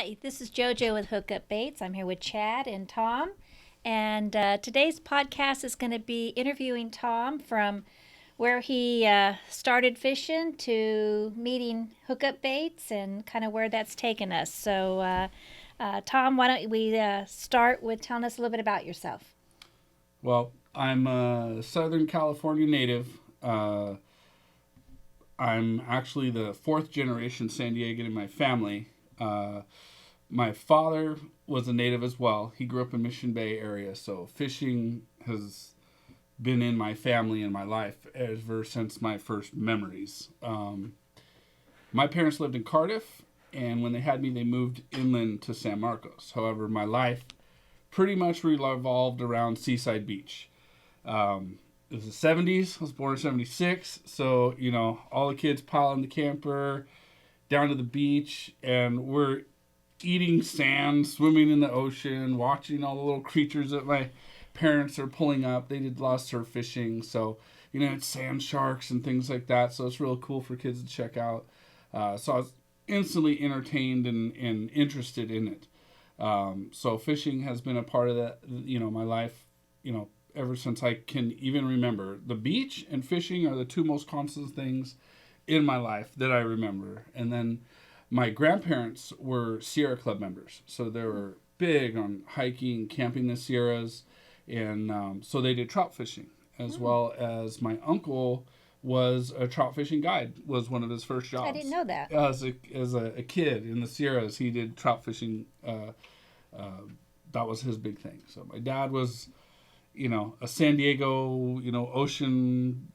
Hi, this is JoJo with Hookup Baits. I'm here with Chad and Tom. And today's podcast is going to be interviewing Tom from where he started fishing to meeting Hookup Baits and kind of where that's taken us. Tom, why don't we start with telling us a little bit about yourself? Well, I'm a Southern California native. I'm actually the fourth generation San Diegan in my family. Uh, my father was a native as well. He grew up in Mission Bay area, so fishing has been in my family and my life ever since my first memories. My parents lived in Cardiff, and when they had me, they moved inland to San Marcos. However, my life pretty much revolved around Seaside Beach. It was the 70s. I was born in 76. So, all the kids pile in the camper, down to the beach, and we're eating sand, swimming in the ocean, watching all the little creatures that my parents are pulling up. They did a lot of surf fishing. So, it's sand sharks and things like that. So it's real cool for kids to check out. So I was instantly entertained and interested in it. So fishing has been a part of that, my life, ever since I can even remember. The beach and fishing are the two most constant things in my life that I remember. And then my grandparents were Sierra Club members, so they were big on hiking, camping the Sierras, and so they did trout fishing as well as my uncle was a trout fishing guide. Was one of his first I didn't jobs know that. as a kid in the Sierras. He did trout fishing. That was his big thing. So my dad was, a San Diego, ocean,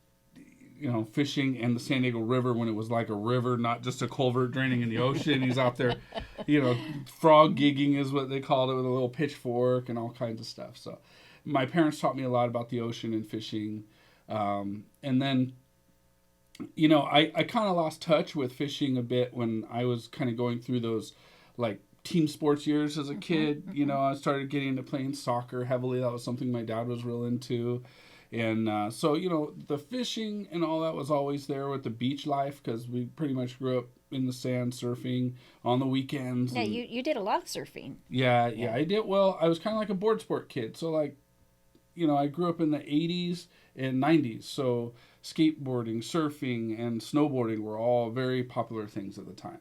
fishing and the San Diego River when it was like a river, not just a culvert draining in the ocean. He's out there, frog gigging is what they called it, with a little pitchfork and all kinds of stuff. So my parents taught me a lot about the ocean and fishing. And then, I kind of lost touch with fishing a bit when I was kind of going through those like team sports years as a kid. I started getting into playing soccer heavily. That was something my dad was real into. And so, the fishing and all that was always there with the beach life because we pretty much grew up in the sand surfing on the weekends. Yeah, And you did a lot of surfing. yeah, I did. Well, I was kind of like a board sport kid. So, like, I grew up in the 80s and 90s. So, skateboarding, surfing, and snowboarding were all very popular things at the time.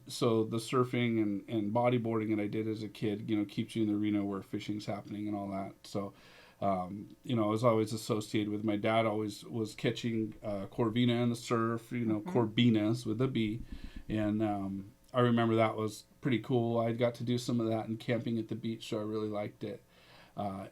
So the surfing and bodyboarding that I did as a kid, keeps you in the arena where fishing's happening and all that. So, I was always associated with my dad. Always was catching corvina in the surf. Corvinas with a B, and I remember that was pretty cool. I got to do some of that and camping at the beach, so I really liked it.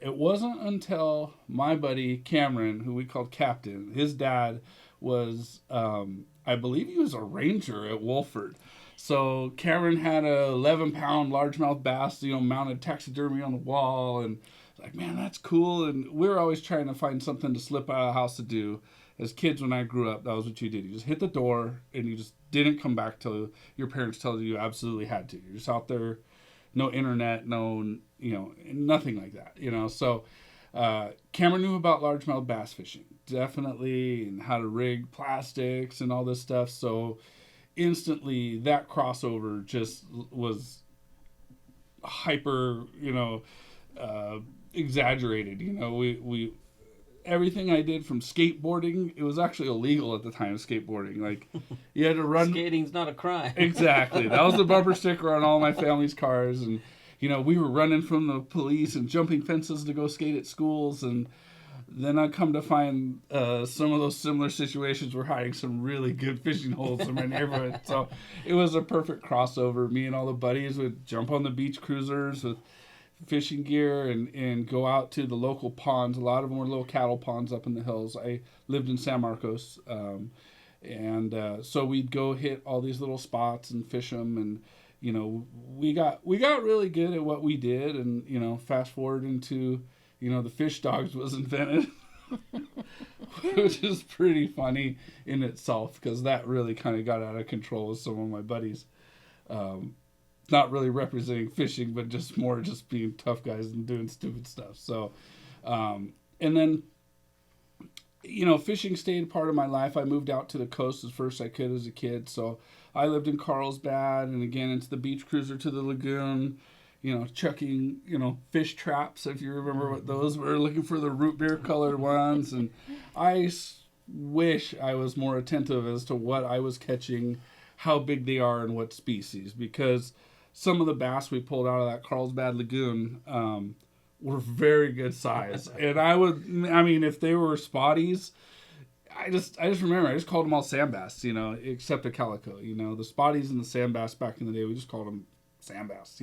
It wasn't until my buddy Cameron, who we called Captain, his dad was, I believe he was a ranger at Wolford. So Cameron had a 11-pound largemouth bass, mounted taxidermy on the wall, and like, man, that's cool. And we were always trying to find something to slip out of the house to do. As kids, when I grew up, that was what you did. You just hit the door, and you just didn't come back till your parents told you absolutely had to. You're just out there, no internet, no, nothing like that. So Cameron knew about largemouth bass fishing, definitely, and how to rig plastics and all this stuff. So instantly, that crossover just was hyper, exaggerated. We everything I did from skateboarding, it was actually illegal at the time. Skateboarding, like, you had to run. Skating's not a crime. Exactly, that was the bumper sticker on all my family's cars, and we were running from the police and jumping fences to go skate at schools. And then I come to find some of those similar situations were hiding some really good fishing holes in my neighborhood. So it was a perfect crossover. Me and all the buddies would jump on the beach cruisers with fishing gear and go out to the local ponds. A lot of them were little cattle ponds up in the hills. I lived in San Marcos. So we'd go hit all these little spots and fish them. And, we got really good at what we did. And, fast forward into, the fish dogs was invented. Which is pretty funny in itself because that really kind of got out of control with some of my buddies. Not really representing fishing, but just more just being tough guys and doing stupid stuff. So, and then fishing stayed part of my life. I moved out to the coast as first I could as a kid. So I lived in Carlsbad, and again, it's the beach cruiser to the lagoon, chucking, fish traps, if you remember what those were, looking for the root beer colored ones. And I wish I was more attentive as to what I was catching, how big they are, and what species, because some of the bass we pulled out of that Carlsbad Lagoon, were very good size. And if they were spotties, I just remember I just called them all sand bass, except a calico. The spotties and the sand bass back in the day, we just called them sand bass,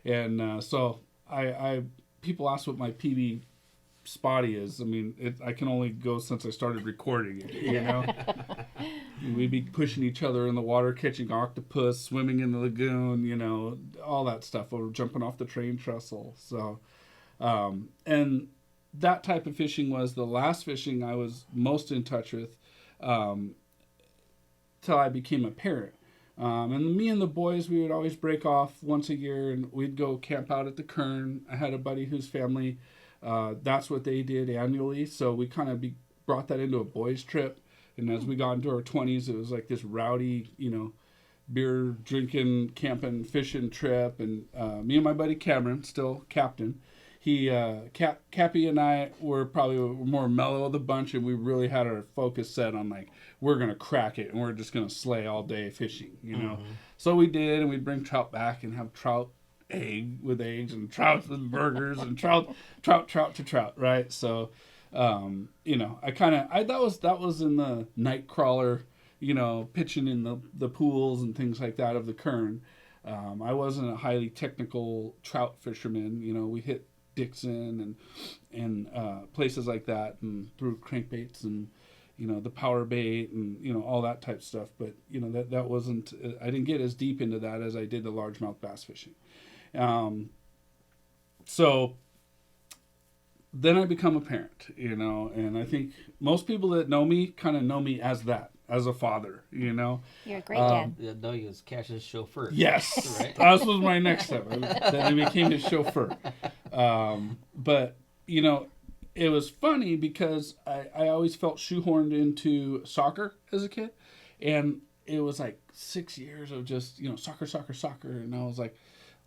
And so I people ask what my PB spotty is. I can only go since I started recording it, We'd be pushing each other in the water, catching octopus, swimming in the lagoon, all that stuff, or jumping off the train trestle. So, and that type of fishing was the last fishing I was most in touch with till I became a parent. And me and the boys, we would always break off once a year, and we'd go camp out at the Kern. I had a buddy whose family, that's what they did annually. So we kind of brought that into a boys' trip. And as we got into our 20s, it was like this rowdy, beer drinking, camping, fishing trip. And me and my buddy Cameron, still captain, Cappy and I were probably more mellow of the bunch, and we really had our focus set on we're gonna crack it and we're just gonna slay all day fishing, So we did, and we'd bring trout back and have trout with eggs and trout with burgers and trout to trout, right? So, that was in the night crawler, pitching in the pools and things like that of the Kern. I wasn't a highly technical trout fisherman. We hit Dixon and places like that, and threw crankbaits and the power bait and all that type of stuff. But that wasn't. I didn't get as deep into that as I did the largemouth bass fishing. So then I become a parent, and I think most people that know me kind of know me as that, as a father, You're a great dad. No, he was Cash's chauffeur. Yes, right? That was my next step. Then I became his chauffeur. But it was funny because I always felt shoehorned into soccer as a kid, and it was 6 years of just soccer, and I was like,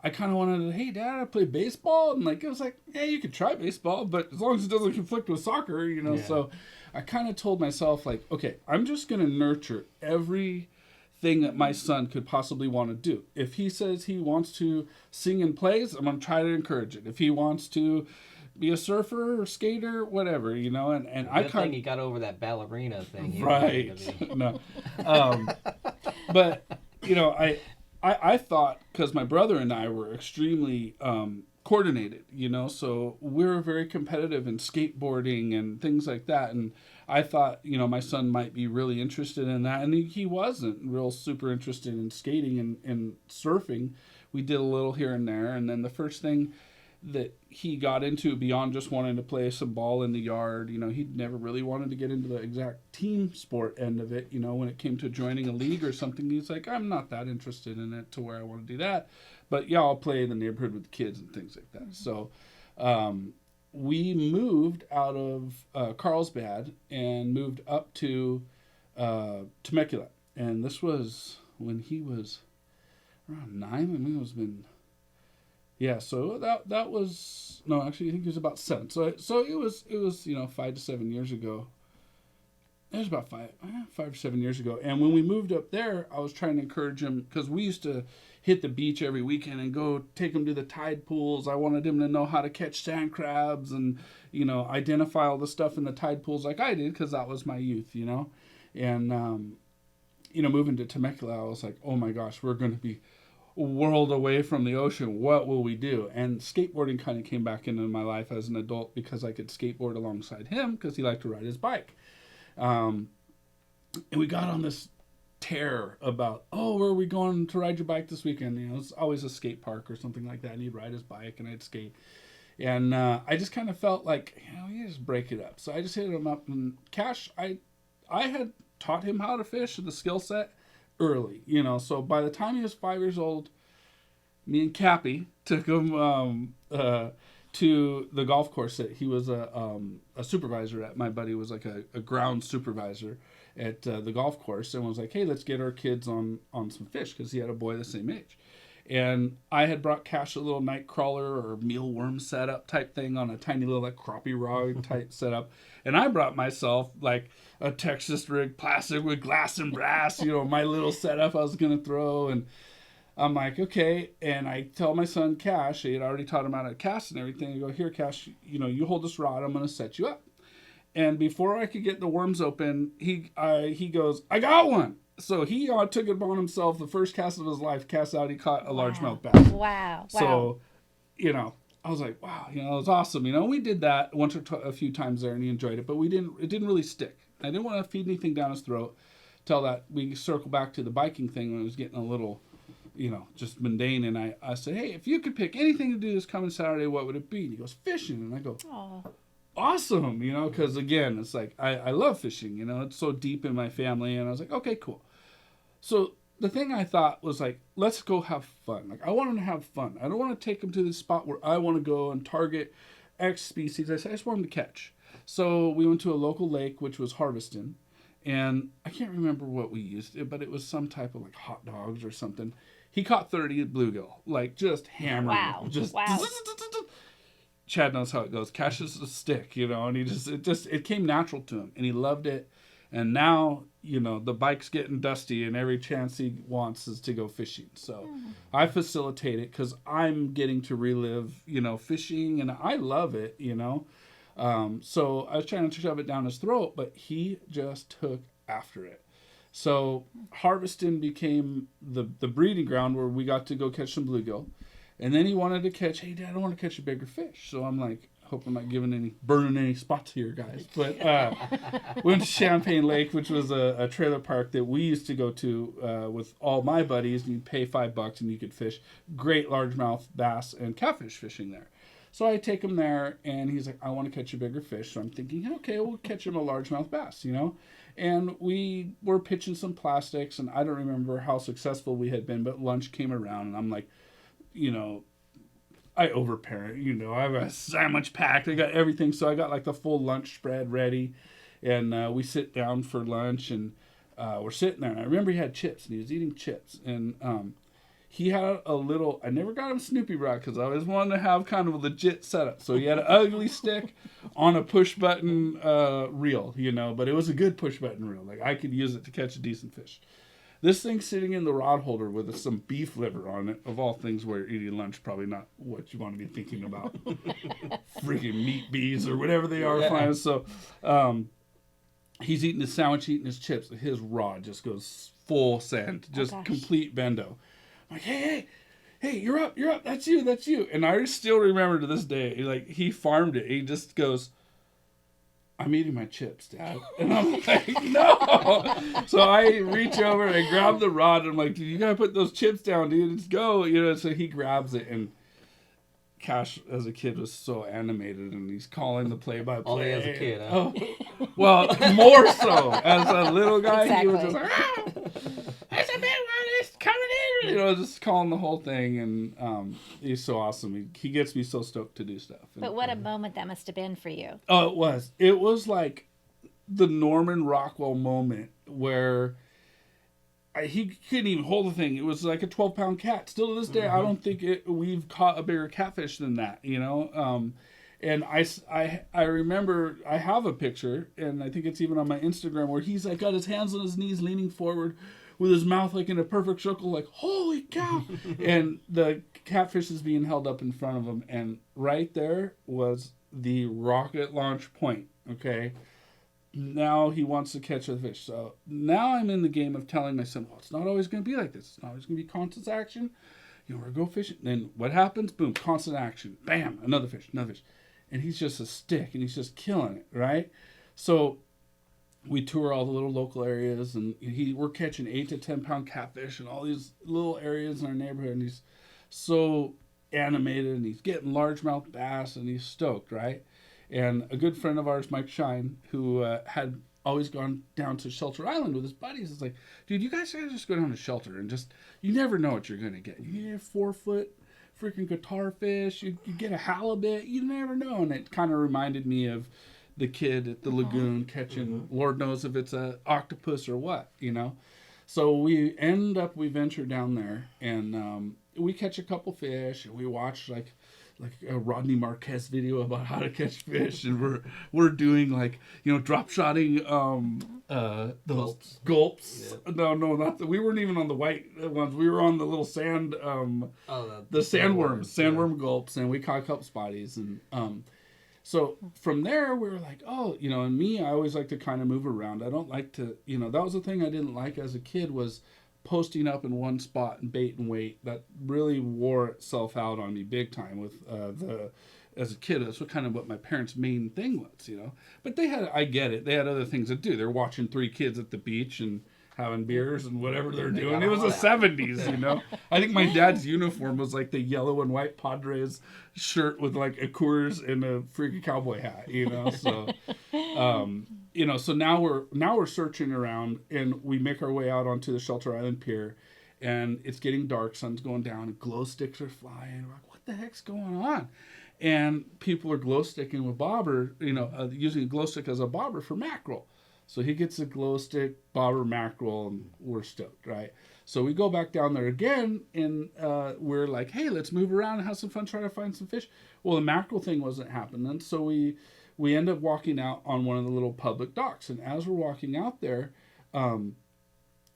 I kind of wanted to, hey, Dad, I play baseball. And it was yeah, you could try baseball, but as long as it doesn't conflict with soccer, Yeah. So I kind of told myself, okay, I'm just going to nurture everything that my son could possibly want to do. If he says he wants to sing and plays, I'm going to try to encourage it. If he wants to be a surfer or skater, whatever, And I kind of... he got over that ballerina thing. Right. No. But, I thought, because my brother and I were extremely coordinated, so we were very competitive in skateboarding and things like that. And I thought, my son might be really interested in that. And he wasn't real super interested in skating and surfing. We did a little here and there. And then the first thing that he got into beyond just wanting to play some ball in the yard, he'd never really wanted to get into the exact team sport end of it. When it came to joining a league or something, he's like, I'm not that interested in it to where I want to do that. But yeah, I'll play in the neighborhood with the kids and things like that. So we moved out of Carlsbad and moved up to Temecula. And this was when he was around 9. It was been... Yeah, so that was, no, actually I think it was about 7. So it was 5 to 7 years ago. It was about 5 or 7 years ago. And when we moved up there, I was trying to encourage him, because we used to hit the beach every weekend and go take him to the tide pools. I wanted him to know how to catch sand crabs and identify all the stuff in the tide pools like I did, because that was my youth, And moving to Temecula, I was like, oh my gosh, we're going to be a world away from the ocean. What will we do? And skateboarding kind of came back into my life as an adult, because I could skateboard alongside him, because he liked to ride his bike. And we got on this tear about, where are we going to ride your bike this weekend? It's always a skate park or something like that, and he'd ride his bike and I'd skate. And I just kind of felt like, you just break it up. So I just hit him up, and Cash, I had taught him how to fish and the skill set early, so by the time he was 5 years old, me and Cappy took him to the golf course that he was a supervisor at. My buddy was like a ground supervisor at the golf course, and was like, hey, let's get our kids on some fish, because he had a boy the same age. And I had brought Cash a little night crawler or mealworm setup type thing on a tiny little like crappie rod type setup. And I brought myself like a Texas rig plastic with glass and brass, my little setup I was going to throw. And I'm like, okay. And I tell my son Cash, he had already taught him how to cast and everything. I go, here, Cash, you hold this rod. I'm going to set you up. And before I could get the worms open, he goes, I got one. So he took it upon himself, the first cast of his life, cast out, he caught a largemouth bass. Wow. So, I was like, wow, it was awesome. We did that once or a few times there, and he enjoyed it, but it didn't really stick. I didn't want to feed anything down his throat till that we circle back to the biking thing when it was getting a little, just mundane. And I said, hey, if you could pick anything to do this coming Saturday, what would it be? And he goes, fishing. And I go, oh, awesome, because again, it's like, I love fishing, it's so deep in my family. And I was like, okay, cool. So the thing I thought was like, let's go have fun. Like, I want him to have fun. I don't want to take him to the spot where I want to go and target X species. I just want him to catch. So we went to a local lake, which was Harveston. And I can't remember what we used, but it was some type of like hot dogs or something. He caught 30 bluegill, like just hammering. Wow. Just wow. Chad knows how it goes. Catches a stick, and it came natural to him, and he loved it. And now, the bike's getting dusty, and every chance he wants is to go fishing. So I facilitate it because I'm getting to relive, fishing, and I love it, So I was trying to shove it down his throat, but he just took after it. So Harveston became the breeding ground where we got to go catch some bluegill. And then he wanted to catch, hey, Dad, I want to catch a bigger fish. So I'm like, hope I'm not burning any spots here, guys. But we went to Champagne Lake, which was a trailer park that we used to go to with all my buddies. And you'd pay $5 and you could fish great largemouth bass and catfish fishing there. So I take him there, and he's like, I want to catch a bigger fish. So I'm thinking, okay, we'll catch him a largemouth bass, And we were pitching some plastics, and I don't remember how successful we had been, but lunch came around, and I'm like, I overparent, I have a sandwich packed, I got everything, so I got like the full lunch spread ready, and we sit down for lunch, and we're sitting there, and I remember he had chips, and he was eating chips, and he had I never got him Snoopy Rock, because I always wanted to have kind of a legit setup, so he had an ugly stick on a push-button reel, but it was a good push-button reel, like I could use it to catch a decent fish. This thing's sitting in the rod holder with some beef liver on it. Of all things where you're eating lunch, probably not what you want to be thinking about. Freaking meat bees or whatever they are. Yeah. So he's eating his sandwich, eating his chips. His rod just goes full send. Just complete bendo. I'm like, hey, you're up. That's you. And I still remember to this day, like, he farmed it. He just goes, I'm eating my chips, Dad. And I'm like, no. So I reach over and I grab the rod, and I'm like, dude, you gotta put those chips down, dude. Let's go. So he grabs it, and Cash, as a kid, was so animated, and he's calling the play-by-play. Only as a kid, huh? Oh, well, more so. As a little guy, exactly. He was just like, there's a big one, it's coming in. Just calling the whole thing, and he's so awesome. He gets me so stoked to do stuff. But what a moment that must have been for you. Oh, it was. It was like the Norman Rockwell moment where he couldn't even hold the thing. It was like a 12-pound cat. Still to this day, I don't think we've caught a bigger catfish than that, And I remember, I have a picture, and I think it's even on my Instagram, where he's like got his hands on his knees leaning forward with his mouth like in a perfect circle, like, holy cow. And the catfish is being held up in front of him, and right there was the rocket launch point, okay? Now he wants to catch a fish. So now I'm in the game of telling my son, well, it's not always going to be like this. It's not always going to be constant action. We're going to go fishing. Then what happens? Boom, constant action. Bam, another fish. And he's just a stick, and he's just killing it, right? So we tour all the little local areas, and we're catching 8 to 10 pound catfish in all these little areas in our neighborhood, and he's so animated, and he's getting largemouth bass, and he's stoked, right? And a good friend of ours, Mike Shine, who had always gone down to Shelter Island with his buddies, is like, dude, you guys gotta just go down to Shelter and just, you never know what you're gonna get. You get a 4-foot freaking guitar fish. You get a halibut. You never know. And it kind of reminded me of the kid at the lagoon catching, Lord knows if it's a octopus or what, So we venture down there, and we catch a couple fish, and we watch like a Rodney Marquez video about how to catch fish, and we're doing drop shotting those gulps. Yeah. No, not we weren't even on the white ones. We were on the little sand the sandworm gulps, and we caught a couple spotties, and so from there we were like, and me, I always like to kind of move around. I don't like to, that was the thing I didn't like as a kid, was posting up in one spot and bait and wait. That really wore itself out on me big time with as a kid. That's what my parents' main thing was, But I get it. They had other things to do. They're watching 3 kids at the beach and having beers and whatever they're doing. It was the 70s, I think my dad's uniform was like the yellow and white Padres shirt with like a Coors and a freaking cowboy hat, So, so now we're searching around, and we make our way out onto the Shelter Island Pier, and it's getting dark, sun's going down, and glow sticks are flying. We're like, what the heck's going on? And people are glow sticking with bobber, using a glow stick as a bobber for mackerel. So he gets a glow stick, bobber, mackerel, and we're stoked, right? So we go back down there again, and we're like, hey, let's move around and have some fun trying to find some fish. Well, the mackerel thing wasn't happening, so we end up walking out on one of the little public docks. And as we're walking out there,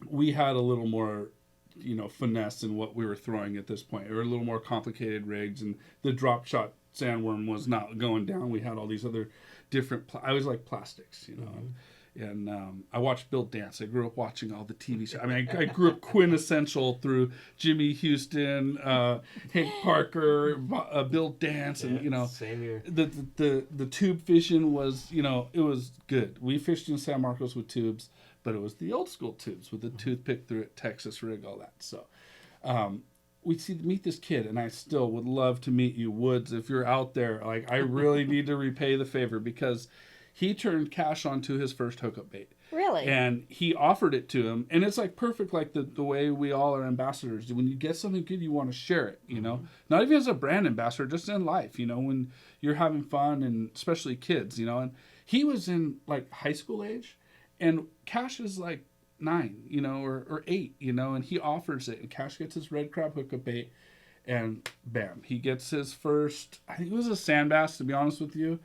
we had a little more, finesse in what we were throwing at this point. There were a little more complicated rigs, and the drop shot sandworm was not going down. We had all these other different, I always like plastics, And I watched Bill dance. I grew up watching all the TV shows. I mean, I grew up quintessential through Jimmy Houston, Hank Parker, Bill dance, and same here. The tube fishing was, it was good. We fished in San Marcos with tubes, but it was the old school tubes with the toothpick through it, Texas rig, all that. So we meet this kid, and I still would love to meet you, Woods, if you're out there. Like, I really need to repay the favor, because he turned Cash onto his first hookup bait. Really? And he offered it to him. And it's like perfect, like the way we all are ambassadors. When you get something good, you want to share it, Not even as a brand ambassador, just in life, when you're having fun, and especially kids, And he was in like high school age, and Cash is like 9, or 8, and he offers it. And Cash gets his red crab hookup bait, and bam, he gets his first, I think it was a sand bass, to be honest with you.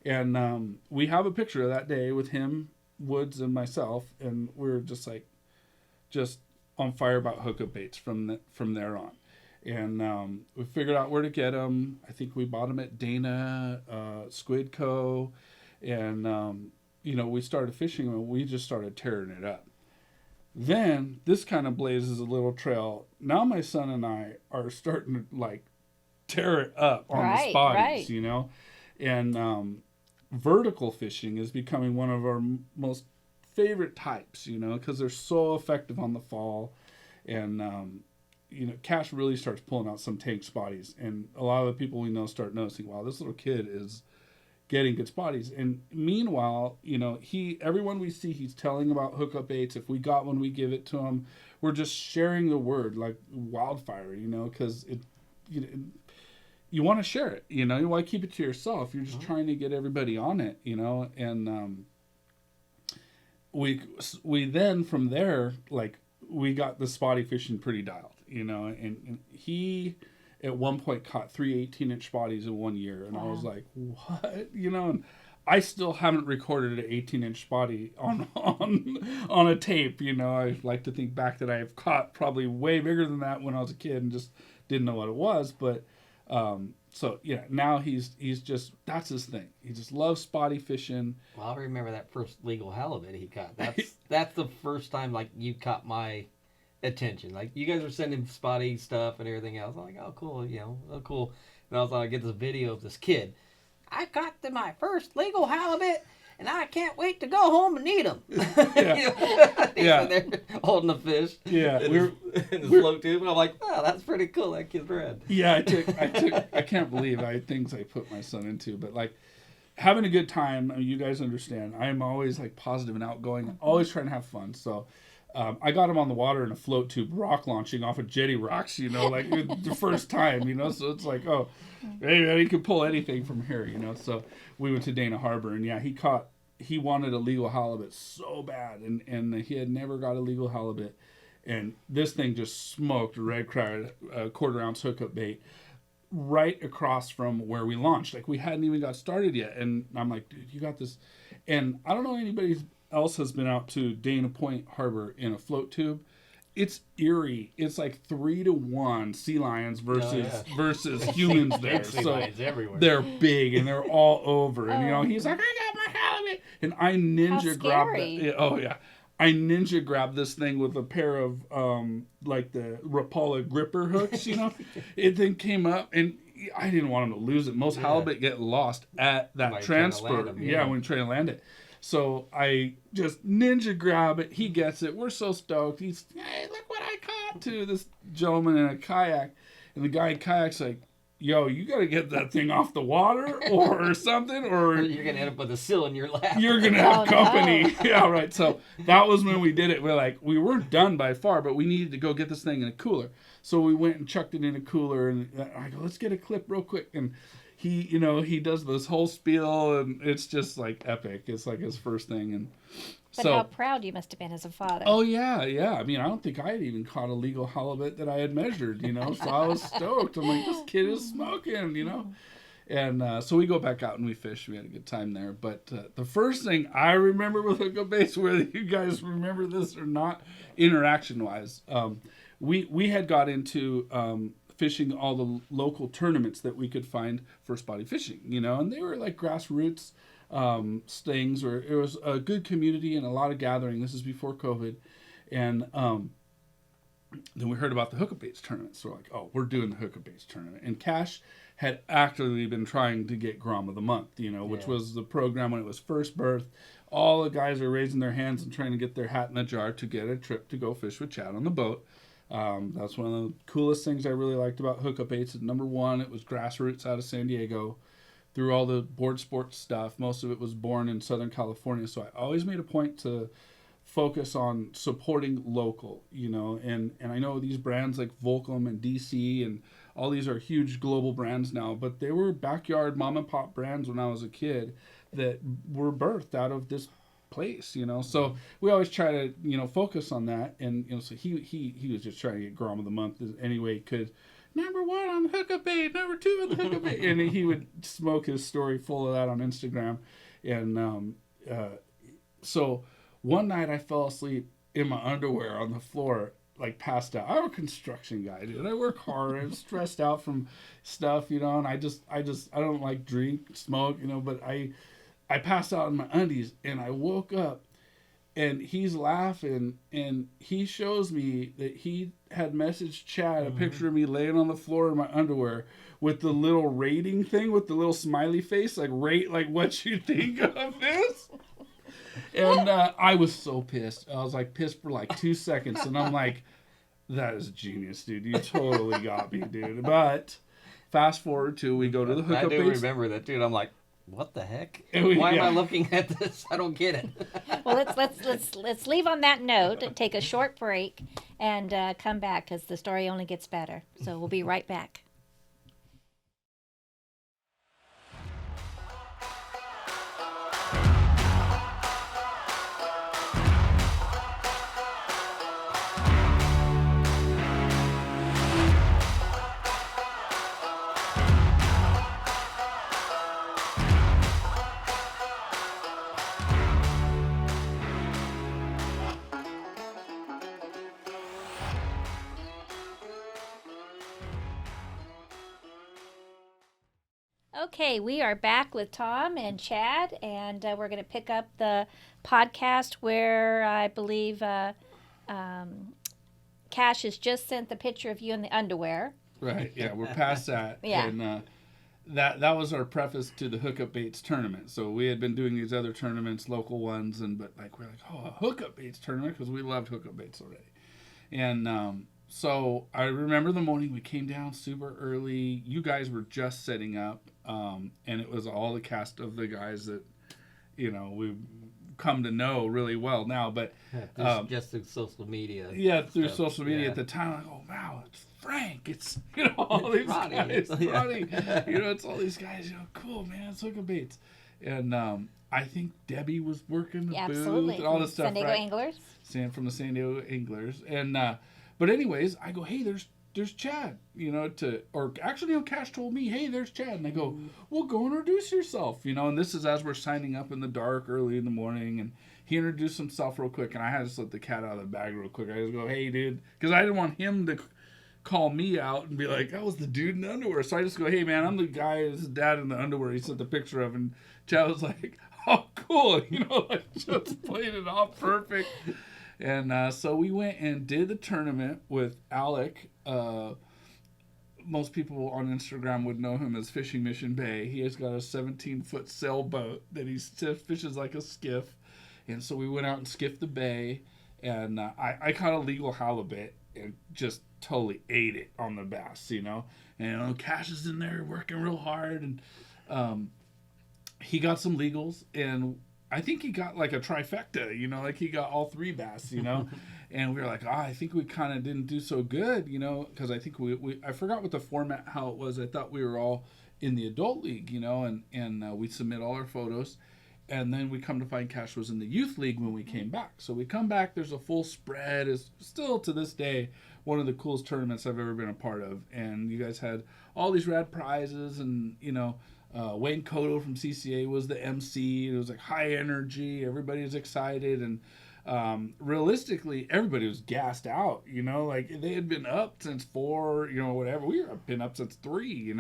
And we have a picture of that day with him, Woods, and myself, and we're just on fire about hookup baits from there on. And we figured out where to get them. I think we bought them at Dana, Squid Co. And, we started fishing them, and we just started tearing it up. Then this kind of blazes a little trail. Now my son and I are starting to like tear it up on the spotties, And vertical fishing is becoming one of our most favorite types, because they're so effective on the fall. And, Cash really starts pulling out some tank spotties. And a lot of the people we know start noticing, wow, this little kid is getting good spotties. And meanwhile, everyone we see, he's telling about hookup baits. If we got one, we give it to him. We're just sharing the word like wildfire, because you want to share it, you want to keep it to yourself. You're just trying to get everybody on it, and we then from there, like, we got the spotty fishing pretty dialed, and he at one point caught 3 18-inch spotties in 1 year, and I was like, what, and I still haven't recorded an 18-inch spotty on a tape, I like to think back that I've caught probably way bigger than that when I was a kid and just didn't know what it was, but so yeah, now he's just, that's his thing. He just loves spotty fishing. Well, I remember that first legal halibut he caught. That's the first time like you caught my attention. Like, you guys were sending spotty stuff and everything else. I'm like, oh cool, cool. And I was like, I get this video of this kid. I caught my first legal halibut, and I can't wait to go home and eat them. Yeah. He's in there holding the fish. Yeah, in his float tube, and I'm like, wow, that's pretty cool. That kid's rad. Yeah, I can't believe things I put my son into, but like having a good time. I mean, you guys understand. I am always like positive and outgoing, always trying to have fun. So I got him on the water in a float tube rock launching off of jetty rocks, like the first time, so it's like, oh, hey, he could pull anything from here, So we went to Dana Harbor, and yeah, he wanted a legal halibut so bad, and he had never got a legal halibut, and this thing just smoked a red crowd, quarter-ounce hookup bait right across from where we launched. Like, we hadn't even got started yet, and I'm like, dude, you got this. And I don't know anybody else has been out to Dana Point Harbor in a float tube. It's eerie. It's like 3-1 sea lions versus humans there. Sea so lions everywhere. They're big and they're all over. And he's like, I got my halibut, and I ninja grabbed that. Oh yeah, I ninja grabbed this thing with a pair of like the Rapala gripper hooks. It then came up, and I didn't want him to lose it. Most halibut get lost at that transfer. When you're trying to land it. So I just ninja grab it. He gets it. We're so stoked. He's, hey, look what I caught, to this gentleman in a kayak. And the guy in kayak's like, yo, you got to get that thing off the water or something, or you're going to end up with a seal in your lap. You're going to have company. No. Yeah, right. So that was when we did it. We weren't done by far, but we needed to go get this thing in a cooler. So we went and chucked it in a cooler, and I go, let's get a clip real quick. And he does this whole spiel, and it's just like epic. It's like his first thing. And but how proud you must have been as a father. Oh, yeah. I mean, I don't think I had even caught a legal halibut that I had measured, So I was stoked. I'm like, this kid is smoking, And so we go back out and we fish. We had a good time there. But the first thing I remember with Hookup Baits, whether you guys remember this or not, interaction-wise, we had got into fishing all the local tournaments that we could find for spotty fishing, and they were like grassroots things, where it was a good community and a lot of gathering. This is before COVID. And then we heard about the Hookup Baits tournament. So we're like, oh, we're doing the Hookup Baits tournament. And Cash had actively been trying to get Grom of the Month, which was the program when it was first birthed. All the guys are raising their hands and trying to get their hat in the jar to get a trip to go fish with Chad on the boat. That's one of the coolest things I really liked about Hookup Baits. Number one, it was grassroots out of San Diego. Through all the board sports stuff, most of it was born in Southern California. So I always made a point to focus on supporting local, and I know these brands like Volcom and DC and all these are huge global brands now, but they were backyard mom and pop brands when I was a kid that were birthed out of this place, So we always try to, focus on that. And, so he was just trying to get Grom of the Month any way he could. Number one on the Hookup Bait, number two on the Hookup Bait. And he would smoke his story full of that on Instagram. And so one night I fell asleep in my underwear on the floor, like passed out. I'm a construction guy, dude. I work hard. I'm stressed out from stuff, and I don't like drink, smoke, but I passed out in my undies, and I woke up, and he's laughing, and he shows me that he had messaged Chad a picture of me laying on the floor in my underwear with the little rating thing with the little smiley face, like rate like what you think of this. And I was so pissed. I was like pissed for like 2 seconds, and I'm like, that is genius, dude. You totally got me, dude. But fast forward to we go to the Hookup Baits. I do remember that, dude. I'm like, what the heck? Why am I looking at this? I don't get it. Well, let's leave on that note, take a short break, and come back, because the story only gets better. So we'll be right back. Okay, we are back with Tom and Chad, and we're going to pick up the podcast where I believe Cash has just sent the picture of you in the underwear. Right, yeah, we're past that. Yeah. And that was our preface to the Hookup Baits tournament. So we had been doing these other tournaments, local ones, but we're like, oh, a Hookup Baits tournament, because we loved Hookup Baits already. And so I remember the morning we came down super early. You guys were just setting up, and it was all the cast of the guys that, we come to know really well now. But just through social media. Yeah, through stuff. social media at the time, like, oh wow, it's Frank, it's all these Ronnie. guys, Ronnie, it's all these guys, cool, man, it's Hookup Baits, and I think Debbie was working the booth and all this stuff, San Diego Anglers, from the San Diego Anglers, and but anyways, I go, hey, there's Chad, Cash told me, hey, there's Chad, and I go, well, go introduce yourself, and this is as we're signing up in the dark early in the morning, and he introduced himself real quick, and I had to just let the cat out of the bag real quick. I just go, hey, dude, because I didn't want him to call me out and be like, that was the dude in the underwear. So I just go, hey, man, I'm the guy, his dad in the underwear he sent the picture of, and Chad was like, oh, cool, just played it off perfect. And so we went and did the tournament with Alec. Most people on Instagram would know him as Fishing Mission Bay. He has got a 17-foot sailboat that he fishes like a skiff. And so we went out and skiffed the bay, and I caught a legal halibut and just totally ate it on the bass, And Cash is in there working real hard, and he got some legals, and I think he got like a trifecta, like he got all 3 bass, And we were like, I think we kind of didn't do so good, because I think I forgot what the format, how it was. I thought we were all in the adult league, and we submit all our photos. And then we come to find Cash was in the youth league when we came back. So we come back, there's a full spread. It's still to this day one of the coolest tournaments I've ever been a part of. And you guys had all these rad prizes, and Wayne Cotto from CCA was the MC. It was like high energy. Everybody was excited, and realistically, everybody was gassed out. Like they had been up since 4, whatever. We were been up since 3,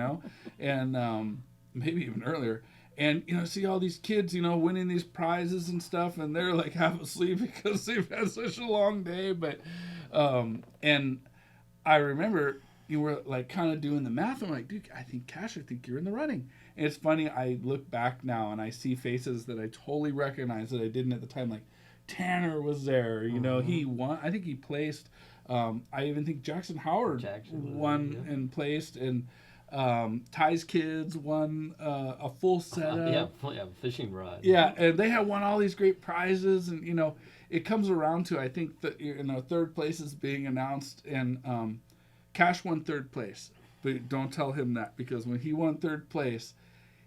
and maybe even earlier. And, see all these kids, winning these prizes and stuff, and they're like half asleep because they've had such a long day. But, and I remember you were like kind of doing the math. I'm like, dude, I think you're in the running. And it's funny, I look back now and I see faces that I totally recognize that I didn't at the time. Like Tanner was there, he won. I think he placed. I even think Jackson Howard won and placed, and Ty's kids won a full setup. Fishing rod. Yeah, and they have won all these great prizes, and it comes around to, I think that third place is being announced, and Cash won 3rd place, but don't tell him that, because when he won 3rd place,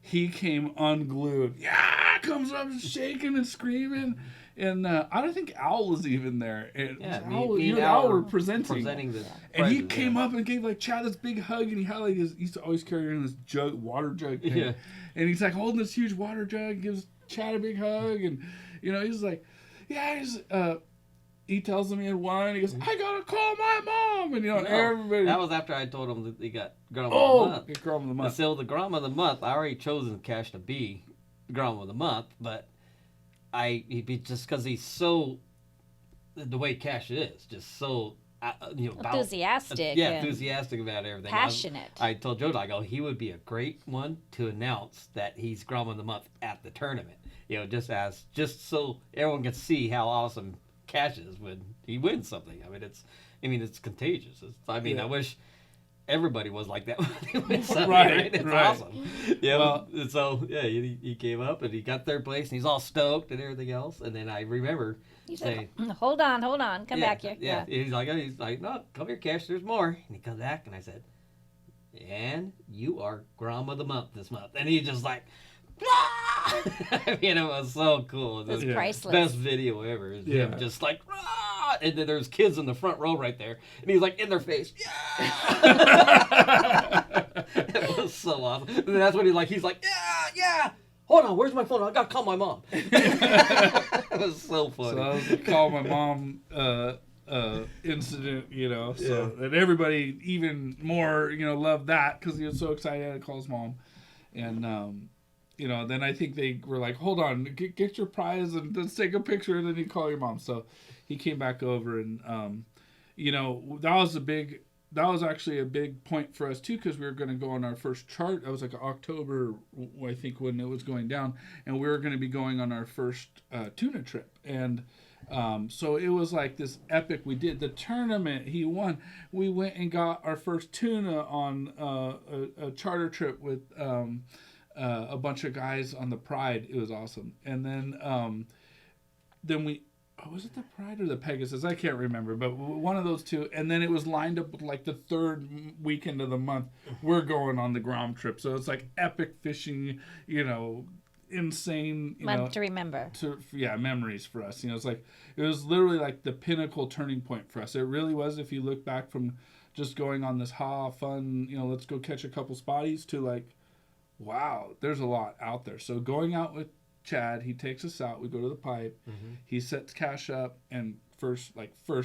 he came unglued. Yeah, comes up shaking and screaming. And I don't think Owl was even there. Me and Owl were presenting the and he came up and gave like Chad this big hug, and he had like he used to always carry around this water jug thing. Yeah. And he's like holding this huge water jug, gives Chad a big hug, and he's like, he tells him he had won. He goes, I gotta call my mom, and everybody. That was after I told him that he got Grandma of the Month. Grandma of the Month. So the Grandma of the Month, I already chosen Cash to be Grandma of the Month, but he'd be just because he's so, the way Cash is, just so, enthusiastic. Enthusiastic about everything. Passionate. I told Joe, I go, he would be a great one to announce that he's Grandma of the Month at the tournament. Just so everyone can see how awesome Cash is when he wins something. It's contagious. I wish everybody was like that when they win something. Right? It's awesome. He came up and he got 3rd place, and he's all stoked and everything else. And then I remember saying, hold on, come back here. Yeah. He's like, no, come here, Cash, there's more. And he comes back, and I said, and you are Grandma of the Month this month. And he just like, it was so cool. It was priceless. Best video ever. Him just like, Rah! And then there's kids in the front row right there, and he's like in their face. It was so awesome. And then that's when he's like, yeah. Hold on, where's my phone? I gotta call my mom. It was so funny. So that was the call my mom incident, So and everybody even more, loved that because he was so excited to call his mom, and then I think they were like, hold on, get your prize and let's take a picture, and then you call your mom. So he came back over, and that was actually a big point for us too, because we were going to go on our first chart. That was like October, I think, when it was going down, and we were going to be going on our first tuna trip. And so it was like this epic. We did the tournament. He won. We went and got our first tuna on a charter trip with a bunch of guys on the Pride. It was awesome. And then then we, was it the Pride or the Pegasus? I can't remember, but one of those two. And then it was lined up with like the third weekend of the month. We're going on the Grom trip. So it's like epic fishing, insane, Month to remember. Memories for us. It's like, it was literally like the pinnacle turning point for us. It really was, if you look back from just going on this fun, let's go catch a couple spotties, to like, wow, there's a lot out there. So going out with Chad, he takes us out. We go to the pipe. Mm-hmm. He sets cash up, and first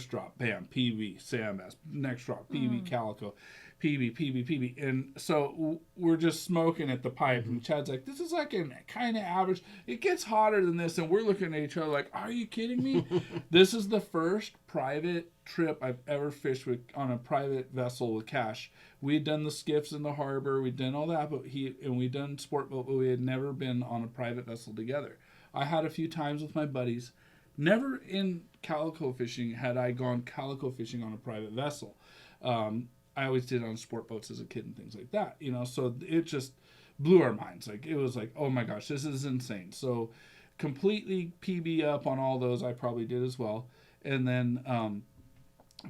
drop, bam, PB, sand bass. Next drop, PB, calico, PB. And so we're just smoking at the pipe, and Chad's like, this is like a kind of average. It gets hotter than this, and we're looking at each other like, are you kidding me? This is the first private trip I've ever fished on a private vessel with Cash. We had done the skiffs in the harbor, we'd done all that, we'd done sport boat, but we had never been on a private vessel together. I had a few times with my buddies. Never in calico fishing had I gone calico fishing on a private vessel. I always did on sport boats as a kid and things like that, so it just blew our minds. Like, it was like, oh my gosh, this is insane. So completely PB up on all those. I probably did as well. And then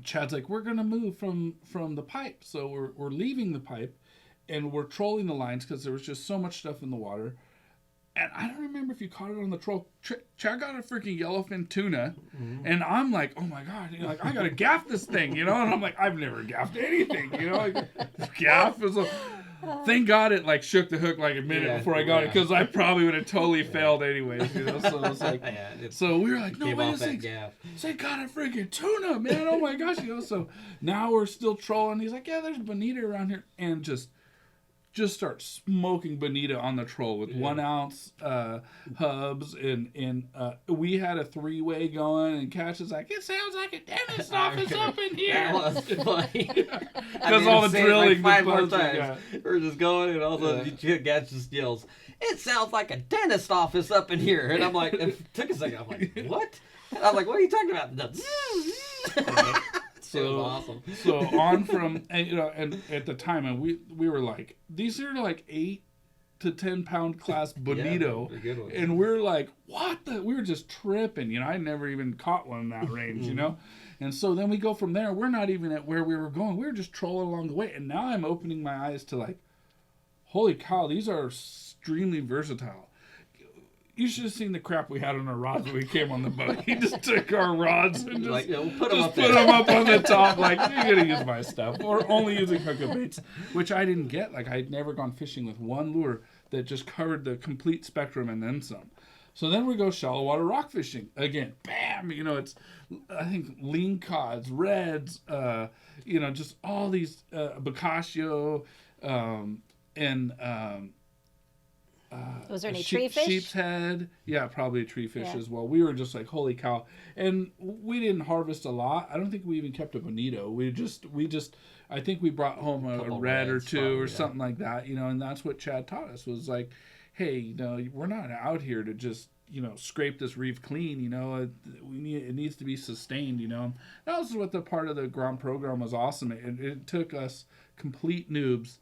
Chad's like, we're gonna move from the pipe. So we're leaving the pipe, and we're trolling the lines because there was just so much stuff in the water. And I don't remember if you caught it on the troll. Chad got a freaking yellowfin tuna, and I'm like, oh my god, like, I gotta gaff this thing, and I'm like, I've never gaffed anything, like, gaff is thank God it like shook the hook like a minute before I got it, because I probably would have totally failed anyways, so it was like, so we were like, no, wait a second, say got a freaking tuna, man, oh my gosh, so now we're still trolling. He's like, yeah, there's bonita around here, and just start smoking bonita on the troll with 1 ounce hubs, and we had a 3-way going, and Cash is like, it sounds like a dentist office up in here. That was funny. Because all the drilling, like 5 more times. We're just going, and all of a sudden Cash just yells, it sounds like a dentist office up in here. And I'm like, it took a second, I'm like, what? And I'm like, what are you talking about? So it was awesome. So on from, and at the time, and we were like, these are like 8 to 10 pound class bonito, and we're like, what the? We were just tripping, I never even caught one in that range, and so then we go from there. We're not even at where we were going. We were just trolling along the way, and now I'm opening my eyes to like, holy cow, these are extremely versatile. You should have seen the crap we had on our rods when we came on the boat. He just took our rods and just, we'll put them up on the top. Like, you're going to use my stuff. Or only using hookup baits, which I didn't get. Like, I'd never gone fishing with one lure that just covered the complete spectrum and then some. So then we go shallow water rock fishing. Again, bam! It's, I think, lean cods, reds, just all these, Boccaccio, and... was there any tree fish? Sheep's head. Yeah, probably a tree fish as well. We were just like, holy cow. And we didn't harvest a lot. I don't think we even kept a bonito. We just I think we brought home a red or two or something like that, and that's what Chad taught us, was like, hey, we're not out here to just, scrape this reef clean, it needs to be sustained, That was what the part of the Grom program was awesome. It took us complete noobs,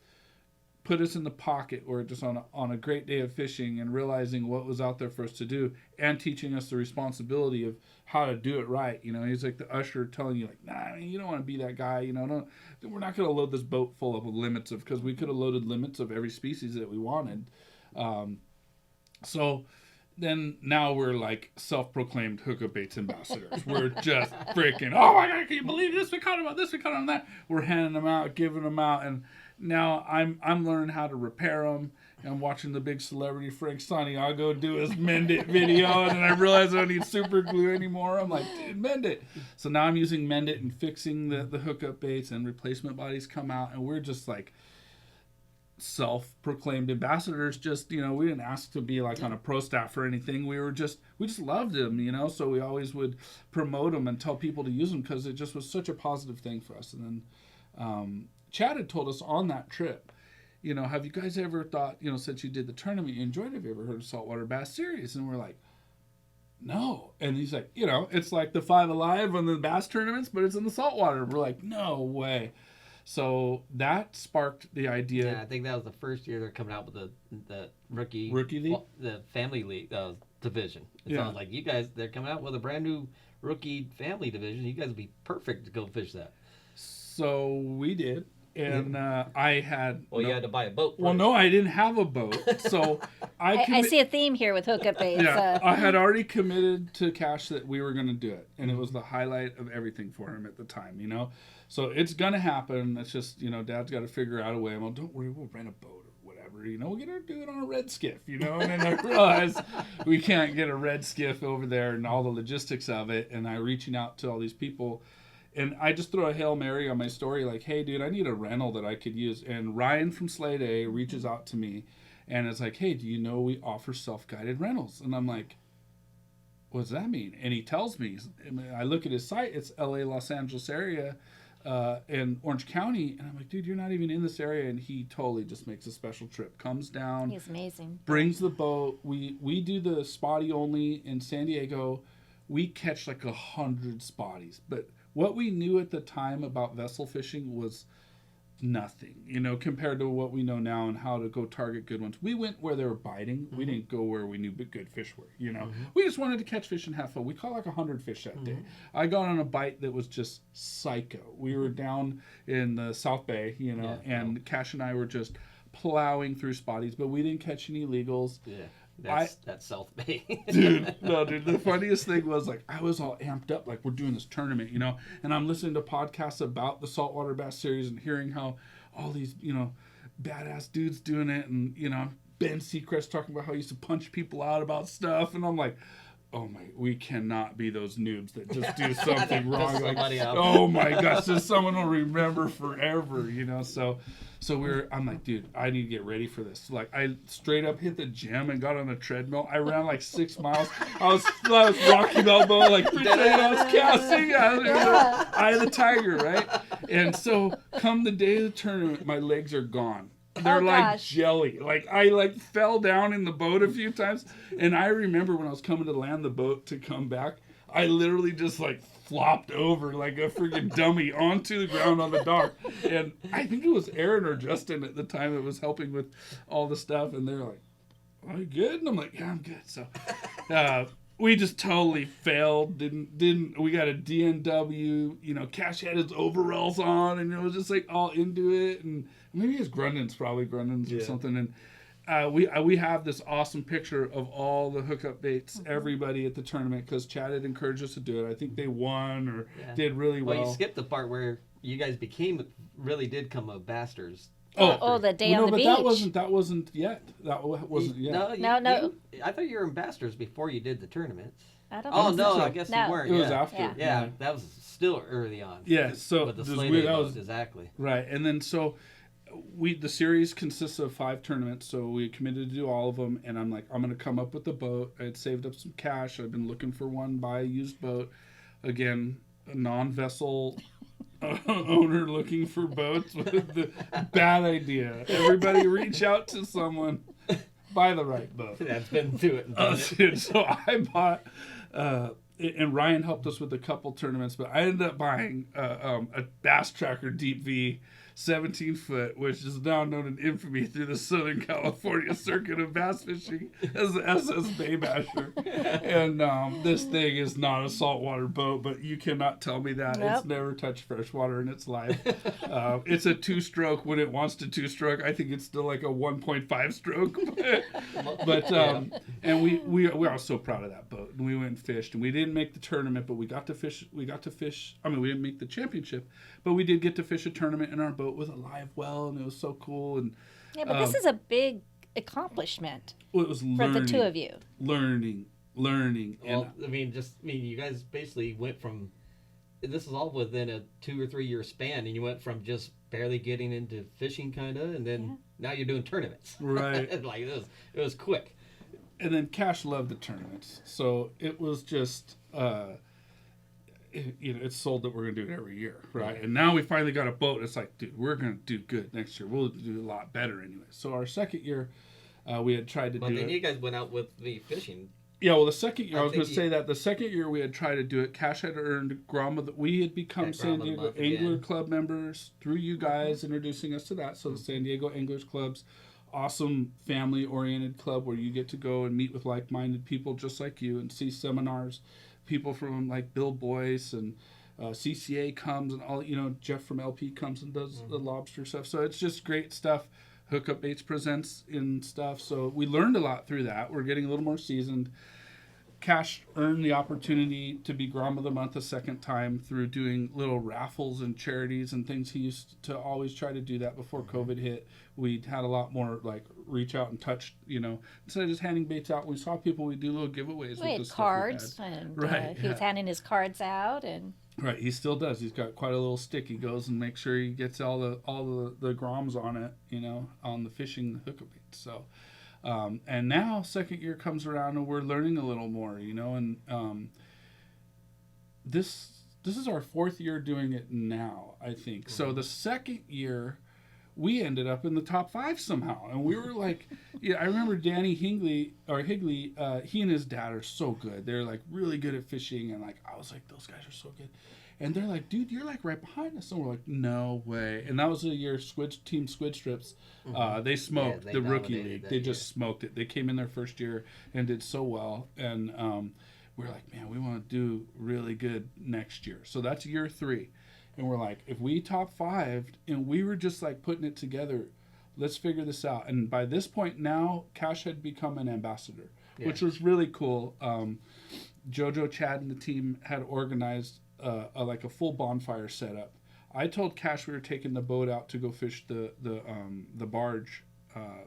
put us in the pocket, or just on a great day of fishing, and realizing what was out there for us to do, and teaching us the responsibility of how to do it right. He's like the usher telling you, like, nah, you don't want to be that guy. We're not going to load this boat full of limits because we could have loaded limits of every species that we wanted. So then now we're like self-proclaimed hookup baits ambassadors. We're just freaking, oh my God, can you believe this? We caught him on this, we caught him on that. We're handing them out, giving them out, and now I'm learning how to repair them. I'm watching the big celebrity Frank Santiago do his mend it video, and then I realize I don't need super glue anymore. I'm like, dude, mend it. So now I'm using mend it and fixing the hookup baits, and replacement bodies come out, and we're just like self-proclaimed ambassadors. Just, we didn't ask to be like on a pro staff or anything. We just loved them, so we always would promote them and tell people to use them because it just was such a positive thing for us. And then Chad had told us on that trip, have you guys ever thought, since you did the tournament you enjoyed, have you ever heard of Saltwater Bass Series? And we're like, no. And he's like, it's like the Five Alive on the bass tournaments, but it's in the saltwater. We're like, no way. So that sparked the idea. Yeah, I think that was the first year they're coming out with the rookie league, the family league, division. It Yeah. sounds like you guys, they're coming out with a brand new rookie family division. You guys would be perfect to go fish that. So we did, and I had. Well, you no- had to buy a boat. Well, first. no, I didn't have a boat, so I see a theme here with hookup baits. Yeah, I had already committed to Cash that we were going to do it, and it was the highlight of everything for him at the time, you know. So it's going to happen. It's just, you know, Dad's got to figure out a way. Well, don't worry, we'll rent a boat or whatever, you know. We're going to do it on a red skiff, you know. And then I realized we can't get a red skiff over there and all the logistics of it. And I reaching out to all these people. And I just throw a Hail Mary on my story like, hey, dude, I need a rental that I could use. And Ryan from Slade A reaches out to me and it's like, hey, do you know we offer self-guided rentals? And I'm like, what does that mean? And he tells me, I look at his site, it's LA, Los Angeles area, in Orange County. And I'm like, dude, you're not even in this area. And he totally just makes a special trip, comes down, He's amazing. brings the boat. We do the spotty only in San Diego. We catch like 100 spotties. But what we knew at the time about vessel fishing was nothing, you know, compared to what we know now and how to go target good ones. We went where they were biting. We didn't go where we knew good fish were, you know. We just wanted to catch fish and have fun. We caught like 100 fish that day. I got on a bite that was just psycho. We were down in the South Bay, you know, and Cash and I were just plowing through spotties, but we didn't catch any illegals. Yeah. That's South Bay. Dude, the funniest thing was, like, I was all amped up, like, we're doing this tournament, you know, and I'm listening to podcasts about the saltwater bass series and hearing how all these, you know, badass dudes doing it, and, you know, Ben Seacrest talking about how he used to punch people out about stuff, and I'm like, oh my, we cannot be those noobs that just do something wrong. Like, somebody out. oh my gosh, this someone will remember forever, you know. So I'm like, dude, I need to get ready for this. Like, I straight up hit the gym and got on a treadmill. I ran like 6 miles. I was Rocky elbow, like pretending I was casting. Eye of the tiger, right? And so come the day of the tournament, my legs are gone. They're like jelly. Like, I like fell down in the boat a few times. And I remember when I was coming to land the boat to come back, I literally just like flopped over like a freaking dummy onto the ground on the dock. And I think it was Aaron or Justin at the time that was helping with all the stuff. And they're like, are you good? And I'm like, yeah, I'm good. So we just totally failed. Didn't we got a DNW, you know, Cash had his overalls on and it was just like all into it. And maybe it's Grundon's or something. And we have this awesome picture of all the hookup baits, everybody at the tournament, because Chad had encouraged us to do it. I think they won or did really well. Well, you skipped the part where you guys really did come a Basters. The day on the beach. But that wasn't yet. That wasn't yet. No. I thought you were ambassadors before you did the tournaments. I don't Oh think no, so. I guess No. you weren't. It was after. Yeah, that was still early on. Yeah, so with the this Slade weird- that boats, was- exactly. Right, and then so the series consists of 5 tournaments, so we committed to do all of them. And I'm like, I'm gonna come up with the boat. I had saved up some cash. I've been looking for one, buy a used boat. Again, a non-vessel owner looking for boats with the bad idea. Everybody reach out to someone, buy the right boat. That's been through it. And done it. So I bought, and Ryan helped us with a couple tournaments, but I ended up buying a Bass Tracker Deep V 17 foot, which is now known in infamy through the Southern California circuit of bass fishing as the SS Bay Basher. And this thing is not a saltwater boat, but you cannot tell me that. Nope. It's never touched fresh water in its life. It's a 2-stroke when it wants to 2-stroke. I think it's still like a 1.5 stroke. But and we are so proud of that boat. And we went and fished, and we didn't make the tournament, but we got to fish. I mean, we didn't make the championship, but we did get to fish a tournament in our boat with a live well, and it was so cool. And Yeah, but this is a big accomplishment it was for learning, the two of you. learning. Well, you guys basically went from. This is all within a 2 or 3 year span, and you went from just barely getting into fishing, kind of, and then now you're doing tournaments. Right. Like it was quick. And then Cash loved the tournaments, so it was just it's sold that we're gonna do it every year, right? And now we finally got a boat. It's like, dude, we're gonna do good next year. We'll do a lot better anyway. So our second year, we had tried to But do then it. you guys went out with the fishing. Yeah, well, the second year, I was think going to say that the second year we had tried to do it, Cash had earned Grom of the, we had become San Grom of the Diego Month Angler again. Club members through you guys introducing us to that. So the San Diego Anglers Club's awesome family-oriented club where you get to go and meet with like-minded people just like you and see seminars. People from like Bill Boyce and CCA comes and all, Jeff from LP comes and does the lobster stuff. So it's just great stuff. Hookup Baits presents in stuff. So we learned a lot through that. We're getting a little more seasoned. Cash earned the opportunity to be Grom of the Month a second time through doing little raffles and charities and things. He used to always try to do that before COVID hit. We had a lot more like reach out and touch, instead of just handing baits out. We saw people, we do little giveaways. We had cards, and he was handing his cards out, and right, he still does. He's got quite a little stick. He goes and makes sure he gets all the groms on it, on the fishing hookup baits. So. And now second year comes around and we're learning a little more, and this is our fourth year doing it now, I think. So the second year we ended up in the top 5 somehow, and we were like, I remember Danny Higley, he and his dad are so good. They're like really good at fishing, and like I was like, those guys are so good. And they're like, dude, you're like right behind us. And we're like, no way. And that was the year Team Squid Strips, they smoked the rookie league. They just smoked it. They came in their first year and did so well. And we're like, man, we want to do really good next year. So that's year 3. And we're like, if we top 5, and we were just like putting it together, let's figure this out. And by this point now, Cash had become an ambassador, which was really cool. Jojo, Chad, and the team had organized a full bonfire setup. I told Cash we were taking the boat out to go fish the barge,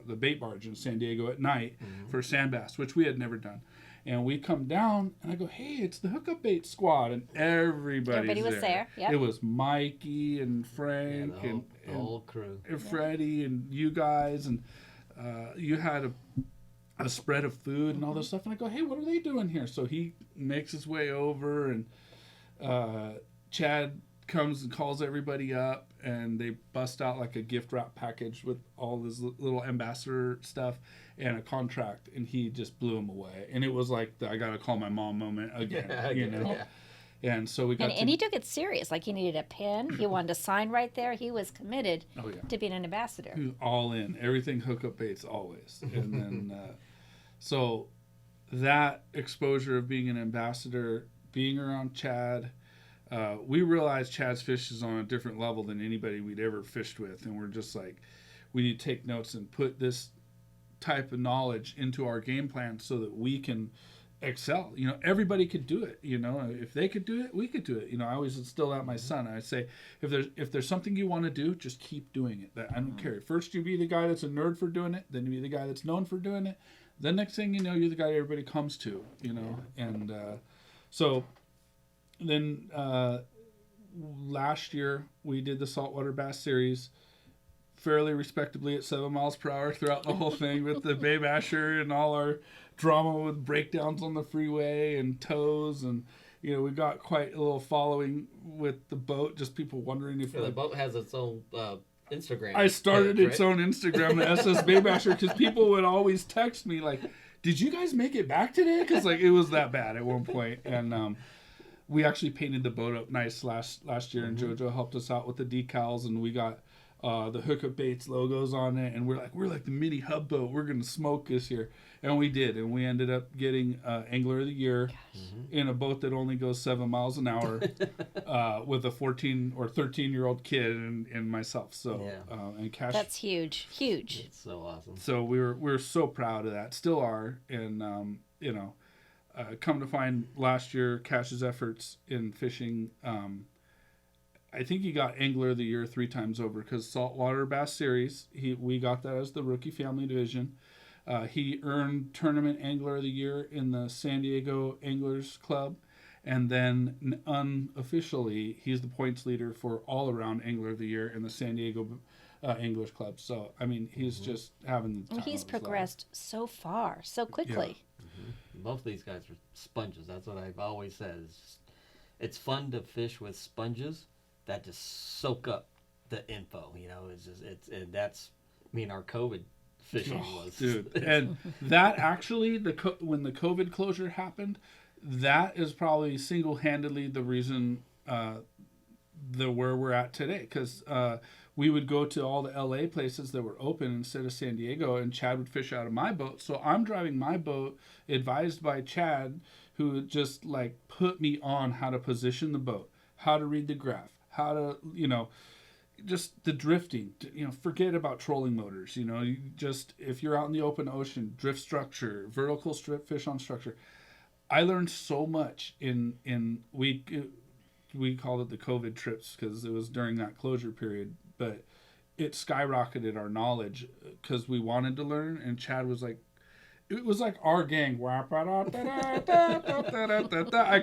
the bait barge in San Diego at night for sand bass, which we had never done. And we come down, and I go, hey, it's the Hookup Bait squad, and everybody was there. Yep. It was Mikey and Frank the whole crew, and Freddie and you guys, and you had a spread of food and all this stuff. And I go, hey, what are they doing here? So he makes his way over, and Chad comes and calls everybody up, and they bust out like a gift wrap package with all this little ambassador stuff and a contract, and he just blew him away. And it was like I gotta call my mom moment again, Yeah. And so we got and he took it serious. Like he needed a pen. He wanted to sign right there. He was committed to being an ambassador. He was all in. Everything Hookup Baits always. And then so that exposure of being an ambassador, being around Chad, we realized Chad's fish is on a different level than anybody we'd ever fished with, and we're just like, we need to take notes and put this type of knowledge into our game plan so that we can excel. Everybody could do it. If they could do it, we could do it. I always instill that my son. I say, if there's something you want to do, just keep doing it. I don't care. First, you be the guy that's a nerd for doing it. Then you be the guy that's known for doing it. Then next thing you know, you're the guy everybody comes to. And so. Then last year we did the Saltwater Bass Series fairly respectably at 7 miles per hour throughout the whole thing with the Bay Basher and all our drama with breakdowns on the freeway and tows, and we got quite a little following with the boat. Just people wondering if the boat has its own Instagram. I started page, its own Instagram, the SS Bay Basher, because people would always text me like, "Did you guys make it back today?" Because like it was that bad at one point, and we actually painted the boat up nice last year, and JoJo helped us out with the decals, and we got the Hookup Baits logos on it, and we're like the mini hub boat. We're gonna smoke this year, and we did, and we ended up getting Angler of the Year in a boat that only goes 7 miles an hour with a 14 or 13-year-old kid and myself. So and Cash. That's huge. It's so awesome. So we're so proud of that, still are, and come to find last year, Cash's efforts in fishing, I think he got Angler of the Year 3 times over, because Saltwater Bass Series, we got that as the rookie family division. He earned Tournament Angler of the Year in the San Diego Anglers Club, and then unofficially, he's the points leader for all-around Angler of the Year in the San Diego Anglers Club. So, I mean, he's just having the time he's progressed so far, so quickly. Yeah. Both of these guys are sponges. That's what I've always said. It's fun to fish with sponges that just soak up the info. That's our COVID fishing was. Dude, and that actually, when the COVID closure happened, that is probably single-handedly the reason where we're at today, because we would go to all the LA places that were open instead of San Diego, and Chad would fish out of my boat. So I'm driving my boat, advised by Chad, who just like put me on how to position the boat, how to read the graph, how to, just the drifting, forget about trolling motors, you just, if you're out in the open ocean, drift structure, vertical strip fish on structure. I learned so much we called it the COVID trips because it was during that closure period, but it skyrocketed our knowledge because we wanted to learn, and Chad was like, it was like our gang. I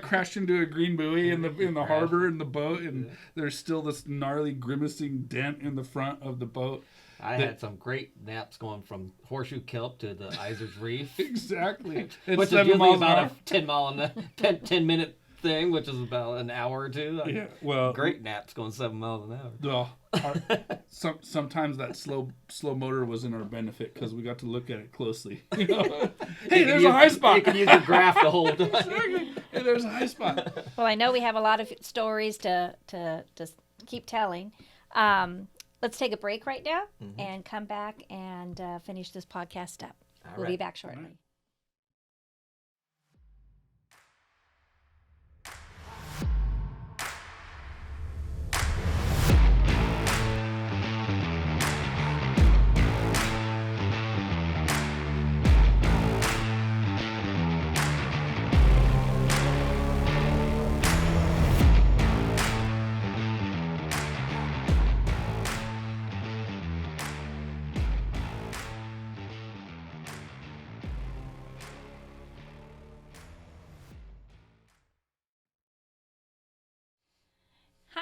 crashed into a green buoy in the harbor in the boat, and there's still this gnarly grimacing dent in the front of the boat. I had some great naps going from Horseshoe Kelp to the Iser's Reef. Exactly. Which is usually about a 10-minute thing, which is about an hour or two. Yeah, well, great naps going 7 miles an hour. Well, sometimes that slow motor was in our benefit because we got to look at it closely. Hey, there's a high spot. You can use the graph to hold. Exactly. Hey, there's a high spot. Well, I know we have a lot of stories to keep telling. Let's take a break right now and come back and finish this podcast up. We'll be back shortly.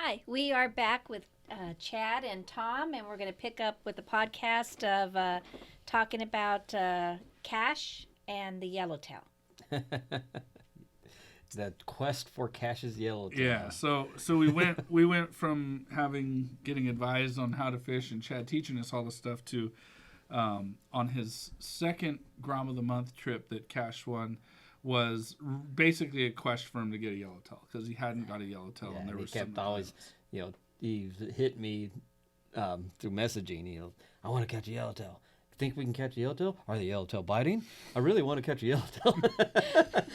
Hi, we are back with Chad and Tom, and we're going to pick up with the podcast of talking about Cash and the yellowtail. The quest for Cash's yellowtail. Yeah, so we went from getting advised on how to fish and Chad teaching us all this stuff to on his second Grom of the Month trip that Cash won was basically a quest for him to get a yellowtail because he hadn't got a yellowtail, and there was he kept always, he hit me through messaging. I want to catch a yellowtail. Think we can catch a yellowtail? Are the yellowtail biting? I really want to catch a yellowtail.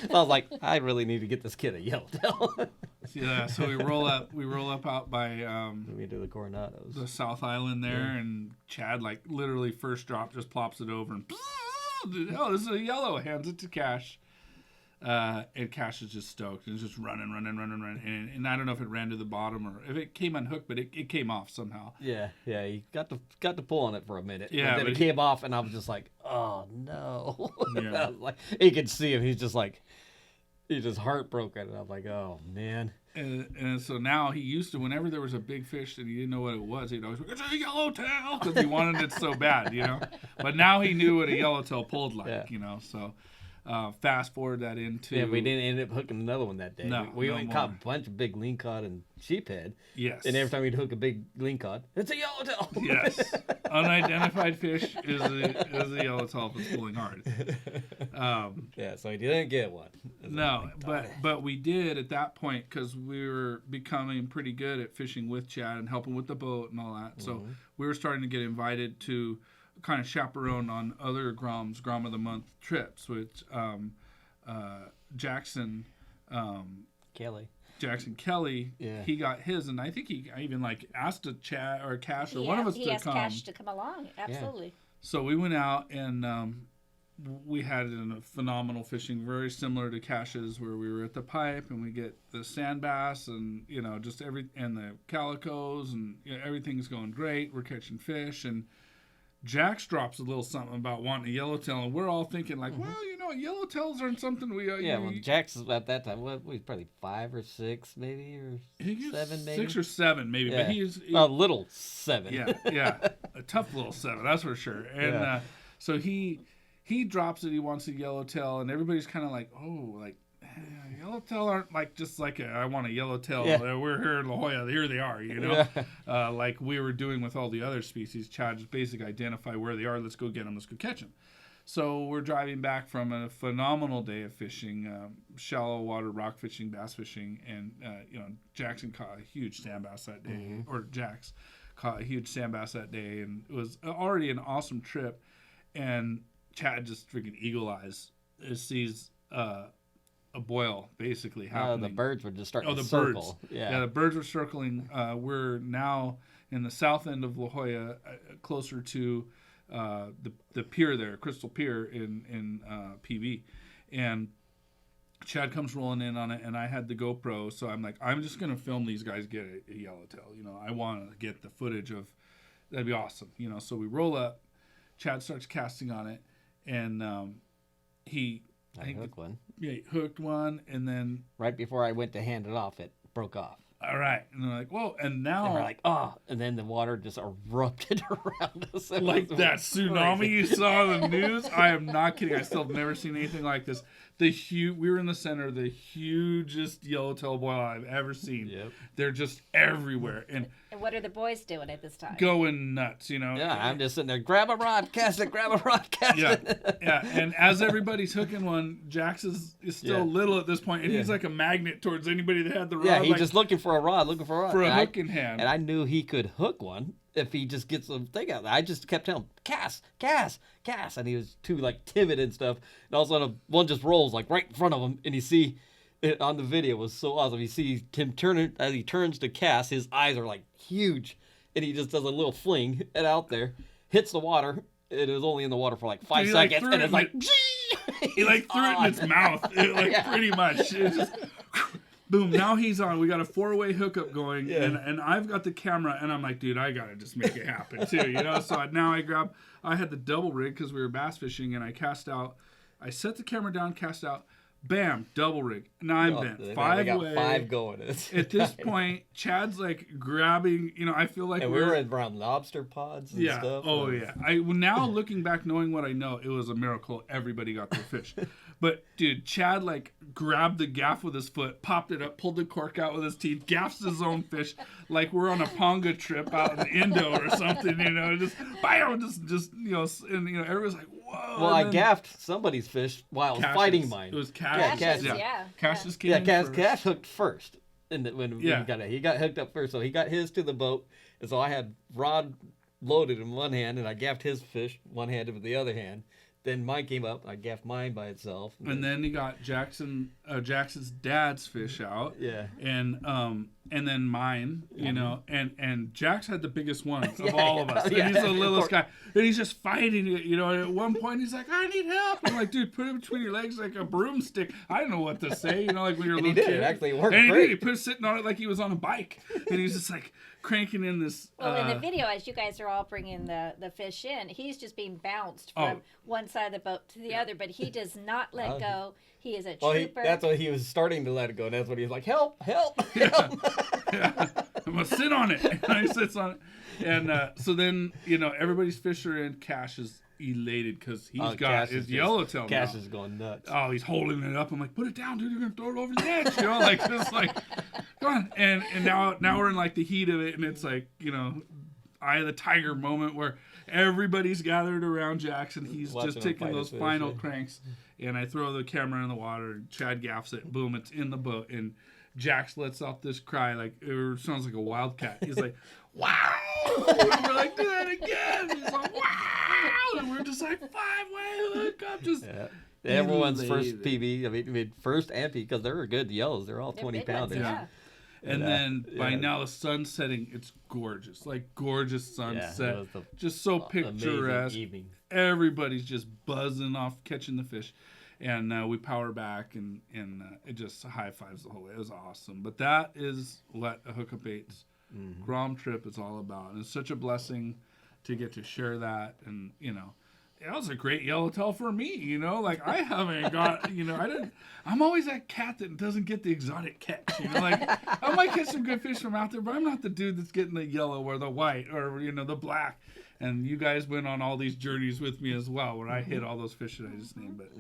I was like, I really need to get this kid a yellowtail. Yeah, so we roll up out by we do the Coronados, the South Island there, and Chad like literally first drop just plops it over and oh, this is a yellow. Hands it to Cash. And Cash is just stoked and it's just running. And I don't know if it ran to the bottom or if it came unhooked, but it came off somehow. Yeah, he got to pull on it for a minute. Yeah, but then it came off, and I was just like, oh no. Yeah. Like, you could see him. He's just heartbroken. And I'm like, oh man. And so now he used to, whenever there was a big fish that he didn't know what it was, he'd always go, it's a yellowtail, because he wanted it so bad, But now he knew what a yellowtail pulled like, so. Fast forward that into... Yeah, we didn't end up hooking another one that day. No, we no caught a bunch of big lingcod and sheephead. Yes. And every time we'd hook a big lingcod, it's a yellowtail. Yes. Unidentified fish is a yellowtail if it's pulling hard. Yeah, so he didn't get one. No, but we did at that point because we were becoming pretty good at fishing with Chad and helping with the boat and all that. Mm-hmm. So we were starting to get invited to kind of chaperone on other Grom of the Month trips, which Jackson Kelly, he got his, and I think I even asked a Chad or Cash or one of us to come. He asked Cash to come along, absolutely. Yeah. So we went out and we had a phenomenal fishing, very similar to Cash's, where we were at the pipe and we get the sand bass and just and the calicos and everything's going great. We're catching fish and Jax drops a little something about wanting a yellowtail, and we're all thinking well, yellowtails aren't something we... well, Jax at that time, he was probably 5 or 6 maybe, or 7 maybe? 6 or 7 maybe, yeah. But he's... A little 7. Yeah, a tough little 7, that's for sure. And so he drops it, he wants a yellowtail, and everybody's kind of yellowtail aren't just I want a yellowtail. Yeah. We're here in La Jolla. Here they are, Yeah. Like we were doing with all the other species. Chad just basically identify where they are. Let's go get them. Let's go catch them. So we're driving back from a phenomenal day of fishing, shallow water rock fishing, bass fishing, and Jackson caught a huge sand bass that day, or Jax caught a huge sand bass that day, and it was already an awesome trip. And Chad just freaking eagle eyes sees a boil basically happening. The birds were just starting to circle. Birds. Yeah, the birds were circling. We're now in the south end of La Jolla, closer to the pier there, Crystal Pier in PB, and Chad comes rolling in on it, and I had the GoPro, so I'm like, I'm just gonna film these guys get a yellowtail. I want to get the footage of. That'd be awesome. So we roll up. Chad starts casting on it, and I hooked one. Yeah, he hooked one, and then right before I went to hand it off, it broke off. All right, and they're like, whoa, and now and we're like, oh, and then the water just erupted around us. Like that tsunami you saw on the news. I am not kidding. I still have never seen anything like this. We were in the center of the hugest yellowtail boil I've ever seen. Yep. They're just everywhere, and what are the boys doing at this time? going nuts, Yeah, I'm just sitting there, grab a rod, cast it, grab a rod, cast it. Yeah, and as everybody's hooking one, Jax is still little at this point, and he's like a magnet towards anybody that had the rod. Yeah, he's just looking for a rod, for a hook in hand. And I knew he could hook one if he just gets the thing out. I just kept telling him, cast, and he was too timid and stuff. And all of a sudden, one just rolls right in front of him, and you see it on the video. It was so awesome. You see him turning as he turns to cast. His eyes are huge, and he just does a little fling and out there, hits the water. It was only in the water for 5 seconds, and it's like. He threw it in its mouth, pretty much. It just, boom! Now he's on. We got a 4-way hookup going, and I've got the camera, and I'm like, dude, I gotta just make it happen too, So now I had the double rig because we were bass fishing, and I cast out. I set the camera down, cast out. Bam, double rig. Now I'm bent. 5-way. 5 going. At this point, Chad's grabbing, I feel like and we were around lobster pods and stuff. Oh, yeah. Now looking back, knowing what I know, it was a miracle everybody got their fish. But, dude, Chad, grabbed the gaff with his foot, popped it up, pulled the cork out with his teeth, gaffs his own fish, like we're on a Ponga trip out in Indo or something, just, bam, and, everyone's like, whoa. Well, I gaffed somebody's fish while fighting mine. It was Cash. Cash just came in first. Cash hooked first. And when he got hooked up first, so he got his to the boat, and so I had rod loaded in one hand, and I gaffed his fish one-handed with the other hand. Then mine came up. I gaffed mine by itself. And then he got Jackson's dad's fish out. Yeah. And then mine, and Jax had the biggest one of all of us. And he's the littlest guy. And he's just fighting it, And at one point he's like, I need help. I'm like, dude, put it between your legs like a broomstick. I don't know what to say, when you're a little kid. It actually worked and great. He put it sitting on it like he was on a bike. And he's just cranking in this. Well, in the video, as you guys are all bringing the fish in, he's just being bounced from one side of the boat to the other, but he does not let go. He is a trooper. That's what he was starting to let it go, and that's what he was like, help. Yeah. I'm going to sit on it. And he sits on it. And so then, everybody's fish are in. Cash is elated because he's got his yellowtail now. Cash is going nuts. Oh, he's holding it up. I'm like, put it down, dude. You're going to throw it over the edge. Come on. And now we're in the heat of it, and it's Eye of the Tiger moment where everybody's gathered around Jackson. He's just taking those final cranks, and I throw the camera in the water, and Chad gaffs it. Boom, it's in the boat, and Jax lets out this cry it sounds like a wildcat. He's like, wow! And we're like, do that again. He's like, wow! And we're just like, 5-way hookup, just. Yeah. Everyone's first PB, I mean first and PB, because they were good yellows. They're all 20 pounders. Yeah. And then by now the sun's setting. It's gorgeous, gorgeous sunset, just so picturesque. Everybody's just buzzing off catching the fish, and we power back and it just high fives the whole way. It was awesome. But that is what a Hookup Baits Grom trip is all about, and it's such a blessing to get to share that. And it was a great yellowtail for me, I haven't got, I'm always that cat that doesn't get the exotic catch, I might catch some good fish from out there, but I'm not the dude that's getting the yellow or the white or, the black. And you guys went on all these journeys with me as well, where I hit all those fish that I just named. But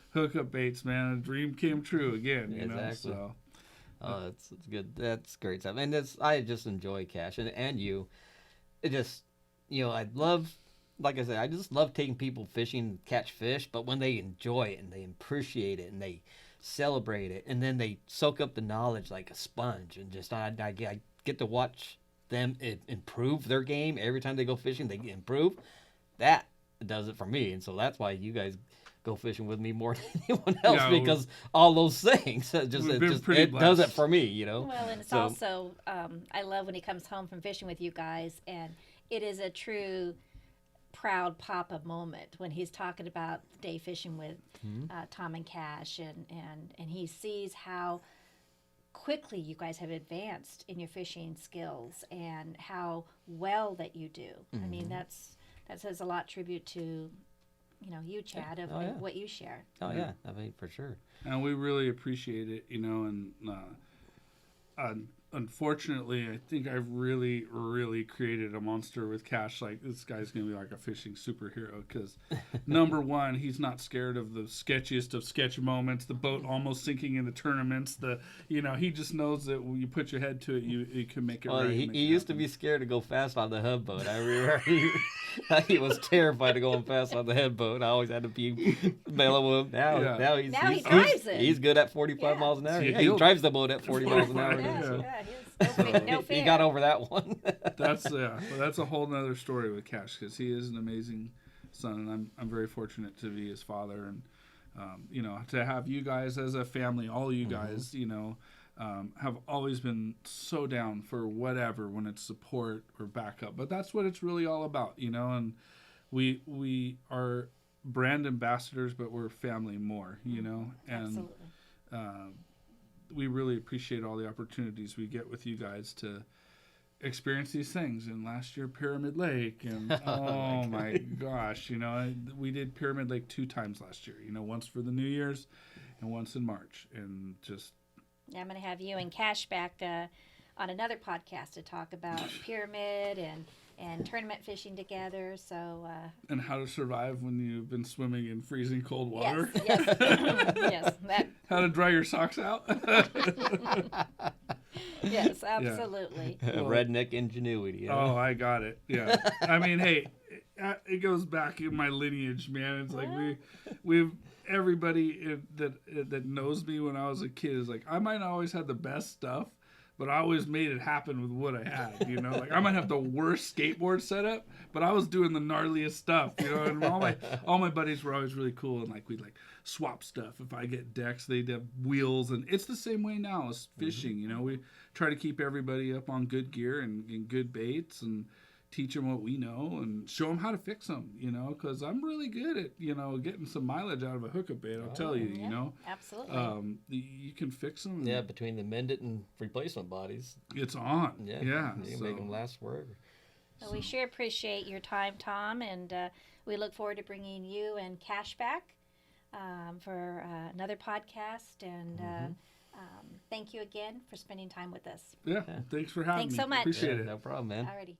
Hookup Baits, man, a dream came true again, exactly. So. Oh, it's good. That's great stuff. And I just enjoy Cash and you. It just, I love. Like I said, I just love taking people fishing, catch fish, but when they enjoy it and they appreciate it and they celebrate it, and then they soak up the knowledge like a sponge, and just I get to watch them improve their game every time they go fishing. They improve. That does it for me, and so that's why you guys go fishing with me more than anyone else, Yeah, because all those things it we've been pretty it does it blessed. for me, you know. Well, and it's So- also, I love when he comes home from fishing with you guys, and it is a true proud papa moment when he's talking about the day fishing with Tom and Cash, and he sees how quickly you guys have advanced in your fishing skills and how well that you do. I mean, that says a lot tribute to, you, Chad, of, Oh, yeah. of what you share. Oh yeah, I mean, for sure. And we really appreciate it, and unfortunately, I think I've really, really created a monster with Cash. Like, this guy's going to be like a fishing superhero because, number one, he's not scared of the sketchiest of sketch moments, the boat almost sinking in the tournaments. He just knows that when you put your head to it, you can make it Well, right. he make it used to happen. be scared to go fast on the hub boat. I remember he was terrified of going fast on the head boat. I always had to be mellow him. Now Now he he's drives it. He's good at 45 Yeah. miles an hour. Yeah, Yeah, he he'll- drives the boat at 40 miles an hour. 45, Yeah, so- yeah, no fear. He got over that one. That's a whole nother story with Cash because he is an amazing son, and I'm very fortunate to be his father, and to have you guys as a family, all you guys, have always been so down for whatever when it's support or backup. But that's what it's really all about, and we are brand ambassadors, but we're family more, and Absolutely. we really appreciate all the opportunities we get with you guys to experience these things. And last year, Pyramid Lake, and oh my gosh, we did Pyramid Lake 2 times last year. Once for the New Year's, and once in March, and just Yeah, I'm going to have you and Cash back on another podcast to talk about pyramid and tournament fishing together. So and how to survive when you've been swimming in freezing cold water. yes, yes, that How to dry your socks out. yes, absolutely. Redneck ingenuity. You know? Oh, I got it. Yeah. I mean, hey, it goes back in my lineage, man. It's like we've everybody that knows me when I was a kid is like, I might not always have the best stuff, but I always made it happen with what I had. Like I might have the worst skateboard setup, but I was doing the gnarliest stuff. And all my buddies were always really cool, and like we'd like swap stuff. If I get decks, they'd have wheels, and it's the same way now as fishing. We try to keep everybody up on good gear and good baits, and teach them what we know and show them how to fix them. Because I'm really good at getting some mileage out of a hookup bait. I'll tell you. Yeah, absolutely. You can fix them. Yeah, between the mend it and replacement bodies. It's on. Yeah, Yeah. you can make them last forever. Well, we sure appreciate your time, Tom, and we look forward to bringing you and Cash back for another podcast. And thank you again for spending time with us. Yeah. Thanks for having Thanks me. so much. Appreciate Yeah, it. no problem, man. Alrighty.